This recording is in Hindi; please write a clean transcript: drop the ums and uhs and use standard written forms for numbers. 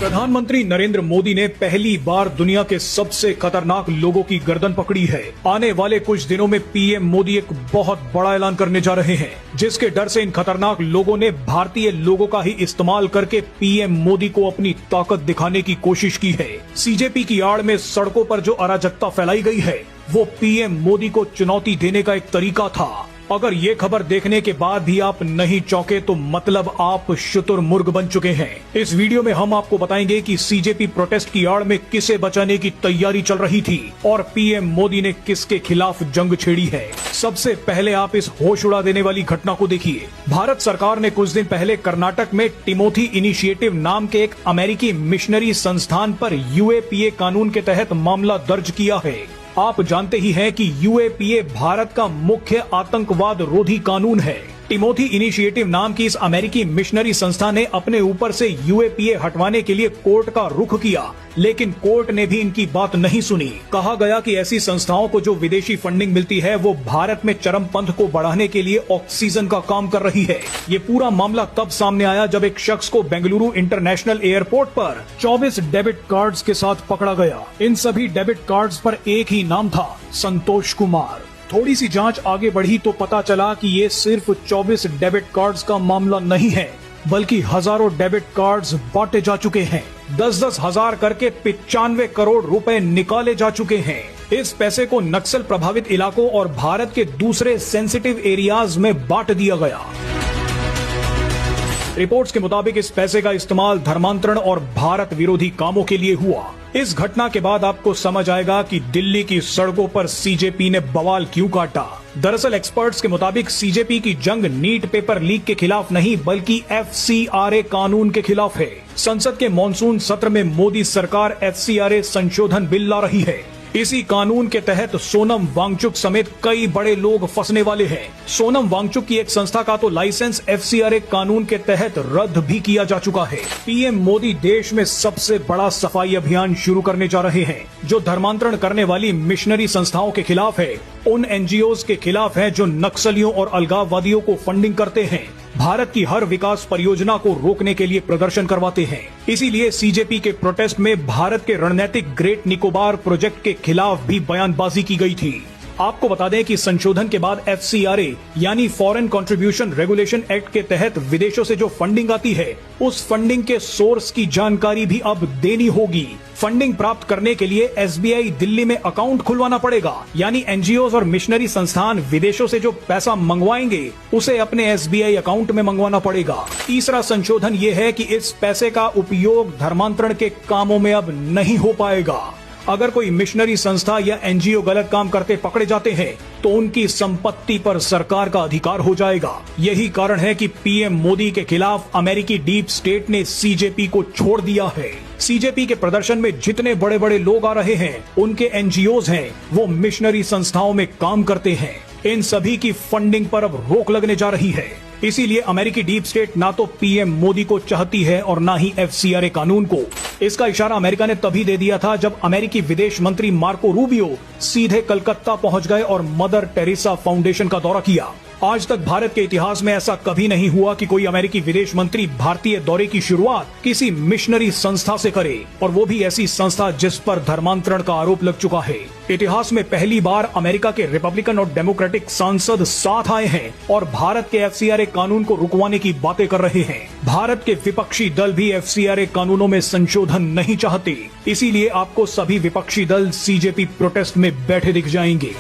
प्रधानमंत्री नरेंद्र मोदी ने पहली बार दुनिया के सबसे खतरनाक लोगों की गर्दन पकड़ी है। आने वाले कुछ दिनों में पीएम मोदी एक बहुत बड़ा ऐलान करने जा रहे हैं, जिसके डर से इन खतरनाक लोगों ने भारतीय लोगों का ही इस्तेमाल करके पीएम मोदी को अपनी ताकत दिखाने की कोशिश की है। सीजेपी की आड़ में सड़कों पर जो अराजकता फैलाई गई है, वो पीएम मोदी को चुनौती देने का एक तरीका था। अगर ये खबर देखने के बाद भी आप नहीं चौंके तो मतलब आप शुतुरमुर्ग बन चुके हैं। इस वीडियो में हम आपको बताएंगे कि सीजेपी प्रोटेस्ट की आड़ में किसे बचाने की तैयारी चल रही थी और पीएम मोदी ने किसके खिलाफ जंग छेड़ी है। सबसे पहले आप इस होश उड़ा देने वाली घटना को देखिए। भारत सरकार ने कुछ दिन पहले कर्नाटक में टिमोथी इनिशिएटिव नाम के एक अमेरिकी मिशनरी संस्थान पर यूएपीए कानून के तहत मामला दर्ज किया है। आप जानते ही हैं कि यूएपीए भारत का मुख्य आतंकवाद रोधी कानून है। टिमोथी इनिशिएटिव नाम की इस अमेरिकी मिशनरी संस्था ने अपने ऊपर से यूएपीए हटवाने के लिए कोर्ट का रुख किया, लेकिन कोर्ट ने भी इनकी बात नहीं सुनी। कहा गया कि ऐसी संस्थाओं को जो विदेशी फंडिंग मिलती है, वो भारत में चरमपंथ को बढ़ाने के लिए ऑक्सीजन का काम कर रही है। ये पूरा मामला तब सामने आया जब एक शख्स को बेंगलुरु इंटरनेशनल एयरपोर्ट पर 24 डेबिट कार्ड्स के साथ पकड़ा गया। इन सभी डेबिट कार्ड्स पर एक ही नाम था, संतोष कुमार। थोड़ी सी जांच आगे बढ़ी तो पता चला कि ये सिर्फ 24 डेबिट कार्ड्स का मामला नहीं है, बल्कि हजारों डेबिट कार्ड्स बांटे जा चुके हैं। 10-10 हजार करके 95 करोड़ रुपए निकाले जा चुके हैं। इस पैसे को नक्सल प्रभावित इलाकों और भारत के दूसरे सेंसिटिव एरियाज में बांट दिया गया। रिपोर्ट्स के मुताबिक इस पैसे का इस्तेमाल धर्मांतरण और भारत विरोधी कामों के लिए हुआ। इस घटना के बाद आपको समझ आएगा कि दिल्ली की सड़कों पर सीजेपी ने बवाल क्यों काटा। दरअसल एक्सपर्ट्स के मुताबिक सीजेपी की जंग नीट पेपर लीक के खिलाफ नहीं, बल्कि एफसीआरए कानून के खिलाफ है। संसद के मॉनसून सत्र में मोदी सरकार एफसीआरए संशोधन बिल ला रही है। इसी कानून के तहत सोनम वांगचुक समेत कई बड़े लोग फंसने वाले हैं। सोनम वांगचुक की एक संस्था का तो लाइसेंस एफसीआरए कानून के तहत रद्द भी किया जा चुका है। पीएम मोदी देश में सबसे बड़ा सफाई अभियान शुरू करने जा रहे हैं, जो धर्मांतरण करने वाली मिशनरी संस्थाओं के खिलाफ है, उन एनजीओज के खिलाफ है जो नक्सलियों और अलगाववादियों को फंडिंग करते हैं, भारत की हर विकास परियोजना को रोकने के लिए प्रदर्शन करवाते हैं। इसीलिए सीजेपी के प्रोटेस्ट में भारत के रणनीतिक ग्रेट निकोबार प्रोजेक्ट के खिलाफ भी बयानबाजी की गई थी। आपको बता दें कि संशोधन के बाद एफसीआरए यानी फॉरेन कंट्रीब्यूशन रेगुलेशन एक्ट के तहत विदेशों से जो फंडिंग आती है, उस फंडिंग के सोर्स की जानकारी भी अब देनी होगी। फंडिंग प्राप्त करने के लिए एसबीआई दिल्ली में अकाउंट खुलवाना पड़ेगा, यानी एनजीओ और मिशनरी संस्थान विदेशों से जो पैसा मंगवाएंगे, उसे अपने एसबीआई अकाउंट में मंगवाना पड़ेगा। तीसरा संशोधन ये है कि इस पैसे का उपयोग धर्मांतरण के कामों में अब नहीं हो पाएगा। अगर कोई मिशनरी संस्था या एनजीओ गलत काम करते पकड़े जाते हैं, तो उनकी संपत्ति पर सरकार का अधिकार हो जाएगा। यही कारण है कि पीएम मोदी के खिलाफ अमेरिकी डीप स्टेट ने सीजेपी को छोड़ दिया है। सीजेपी के प्रदर्शन में जितने बड़े बड़े लोग आ रहे हैं, उनके एनजीओज हैं, वो मिशनरी संस्थाओं में काम करते हैं। इन सभी की फंडिंग पर अब रोक लगने जा रही है। इसीलिए अमेरिकी डीप स्टेट ना तो पीएम मोदी को चाहती है और ना ही एफसीआरए कानून को। इसका इशारा अमेरिका ने तभी दे दिया था जब अमेरिकी विदेश मंत्री मार्को रूबियो सीधे कलकत्ता पहुंच गए और मदर टेरेसा फाउंडेशन का दौरा किया। आज तक भारत के इतिहास में ऐसा कभी नहीं हुआ कि कोई अमेरिकी विदेश मंत्री भारतीय दौरे की शुरुआत किसी मिशनरी संस्था से करे, और वो भी ऐसी संस्था जिस पर धर्मांतरण का आरोप लग चुका है। इतिहास में पहली बार अमेरिका के रिपब्लिकन और डेमोक्रेटिक सांसद साथ आए हैं और भारत के एफसीआरए कानून को रुकवाने की बातें कर रहे हैं। भारत के विपक्षी दल भी एफसीआरए कानूनों में संशोधन नहीं चाहते। इसीलिए आपको सभी विपक्षी दल सीजेपी प्रोटेस्ट में बैठे दिख जाएंगे।